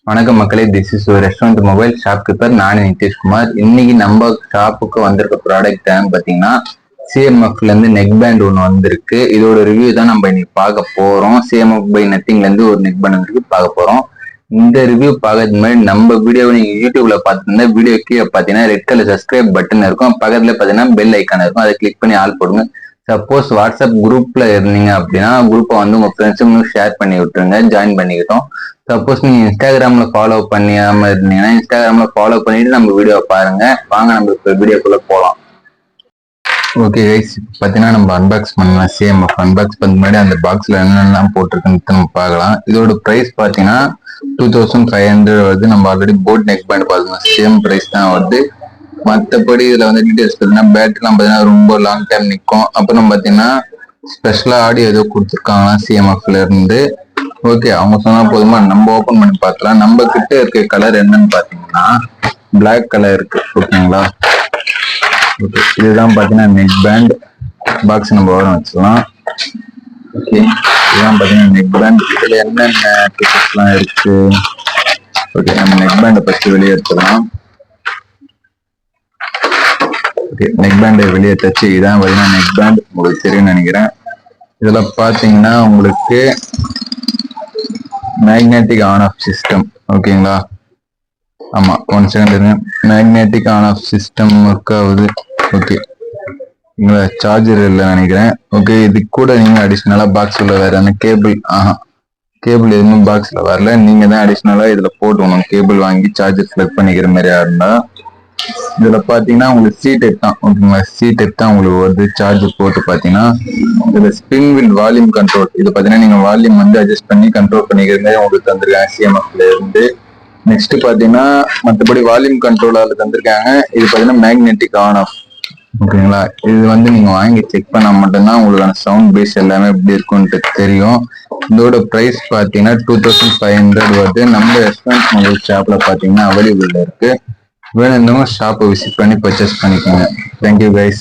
வணக்கம் மக்களே, this is restaurant mobile shop keeper. நான் நிதிஷ்குமார். இன்னைக்கு நம்ம ஷாப்புக்கு வந்திருக்க ப்ராடக்ட் பாத்தீங்கன்னா சிஎம்எஃப்ல இருந்து நெக் பேண்ட் ஒன்று வந்திருக்கு. இதோட ரிவ்யூ தான் நம்ம இன்னைக்கு பார்க்க போறோம். சிஎம்எஃப் பை நத்திங்ல இருந்து ஒரு நெக் பேண்ட் வந்து பார்க்க போறோம். இந்த ரிவ்யூ பார்க்கறதுக்கு முன்னாடி நம்ம வீடியோவை நீங்க யூடியூப்ல பார்த்துருந்தா வீடியோ கீழே பார்த்தீங்கன்னா ரெட் கலர் சப்ஸ்கிரைப் பட்டன் இருக்கும். பக்கத்துல பார்த்தீங்கன்னா பெல் ஐக்கான் இருக்கும். அதை கிளிக் பண்ணி ஆல் போடுங்க. சப்போஸ் வாட்ஸ்அப் குரூப்ல இருந்தீங்க அப்படின்னா குரூப்பை வந்து உங்க ஃப்ரெண்ட்ஸும் ஷேர் பண்ணி விட்டுருங்க, ஜாயின் பண்ணிக்கிட்டோம். சப்போஸ் நீங்க இன்ஸ்டாகிராம்ல ஃபாலோ பண்ணியாம இருந்தீங்கன்னா இன்ஸ்டாகிராம்ல ஃபாலோ பண்ணிட்டு நம்ம வீடியோ பாருங்க. வாங்க நம்ம இப்போ வீடியோக்குள்ள போகலாம். ஓகே கைஸ், பார்த்தீங்கன்னா நம்ம அன்பாக்ஸ் பண்ணலாம். சிஎம்எஃப் அன்பாக்ஸ் பண்ண முன்னாடி அந்த பாக்ஸ்ல என்னென்னலாம் போட்டிருக்குன்னு நம்ம பார்க்கலாம். இதோட ப்ரைஸ் பார்த்தீங்கன்னா 2500 வருது. நம்ம ஆல்ரெடி போட் நெக் பேண்ட் பார்த்துக்கோங்க, சேம் ப்ரைஸ் தான் வருது. மற்றபடி இதுல வந்து டீடைல்ஸ் பார்த்தீங்கன்னா பேட்டரிலாம் பார்த்தீங்கன்னா ரொம்ப லாங் டைம் நிற்கும். அப்புறம் பார்த்தீங்கன்னா ஸ்பெஷலா ஆடியோ ஏதோ கொடுத்துருக்காங்களா சிஎம்எஃப்ல இருந்து. ஓகே, அவங்க சொன்னா போதுமா, நம்ம ஓபன் பண்ணி பார்க்கலாம். நம்ம கிட்ட இருக்க கலர் என்னன்னு பாத்தீங்கன்னா பிளாக் கலர் இருக்கு. ஓகேங்களா, ஓகே, இதுதான் பாத்தீங்கன்னா நெக் பேண்ட். பாக்ஸ் நம்ம ஓரம் வச்சுக்கலாம். ஓகே, இதுதான் பாத்தீங்கன்னா நெக் பேண்ட். இதுல என்னென்ன ஃபீச்சர்ஸ்லாம் இருக்கு. ஓகே, நம்ம நெக் பேண்டை ஃபர்ஸ்ட் வெளியே எடுத்துக்கலாம். ஓகே, நெக் பேண்டை வெளியே தச்சு இதான் பாத்தீங்கன்னா நெக் பேண்ட். உங்களுக்கு தெரியும்னு நினைக்கிறேன். இதுல பாத்தீங்கன்னா உங்களுக்கு மேக்னெட்டிக் ஆன் ஆஃப் சிஸ்டம். ஓகேங்களா, ஆமா, 1 செகண்ட் இருங்க. Magnetic on off system work ஆகுது. ஓகே, சார்ஜர் இல்லை நினைக்கிறேன். ஓகே, இது கூட நீங்க அடிஷ்னலா பாக்ஸ் உள்ள வேற என்ன கேபிள், கேபிள் எதுவுமே பாக்ஸ்ல வரல. நீங்க தான் அடிஷ்னலா இதுல போட்டுக்கணும். கேபிள் வாங்கி சார்ஜர் பிளக் பண்ணிக்கிற மாதிரியா இருந்தா. இதுல பாத்தீங்கன்னா உங்களுக்கு சி டைப் தான். ஓகேங்களா, சி டைப் தான் உங்களுக்கு வருது. சார்ஜர் போட்டு பாத்தீங்கன்னா இதுல ஸ்பின் வில் வால்யூம் கண்ட்ரோல். இது பாத்தீங்கன்னா நீங்க வால்யூம் வந்து அட்ஜஸ்ட் பண்ணி கண்ட்ரோல் பண்ணிக்கிற மாதிரி உங்களுக்கு தந்திருக்காங்க சிஎம்எஃப்ல இருந்து. நெக்ஸ்ட் பாத்தீங்கன்னா மற்றபடி வால்யூம் கண்ட்ரோலால தந்திருக்காங்க. இது பாத்தீங்கன்னா மேக்னெட்டிக் ஆன் ஆஃப். ஓகேங்களா, இது வந்து நீங்க வாங்கி செக் பண்ணா மட்டும்தான் உங்களுக்கான சவுண்ட் பேஸ் எல்லாமே எப்படி இருக்கும்ட்டு தெரியும். இதோட பிரைஸ் பாத்தீங்கன்னா 2500 வருது. நம்ம ரெஸ்டாரண்ட் மொபைல் ஷாப்ல பாத்தீங்கன்னா அவைலபிள் இருக்கு. வேணும்னா ஷாப்பை விசிட் பண்ணி பர்ச்சேஸ் பண்ணிக்கோங்க. Thank you guys.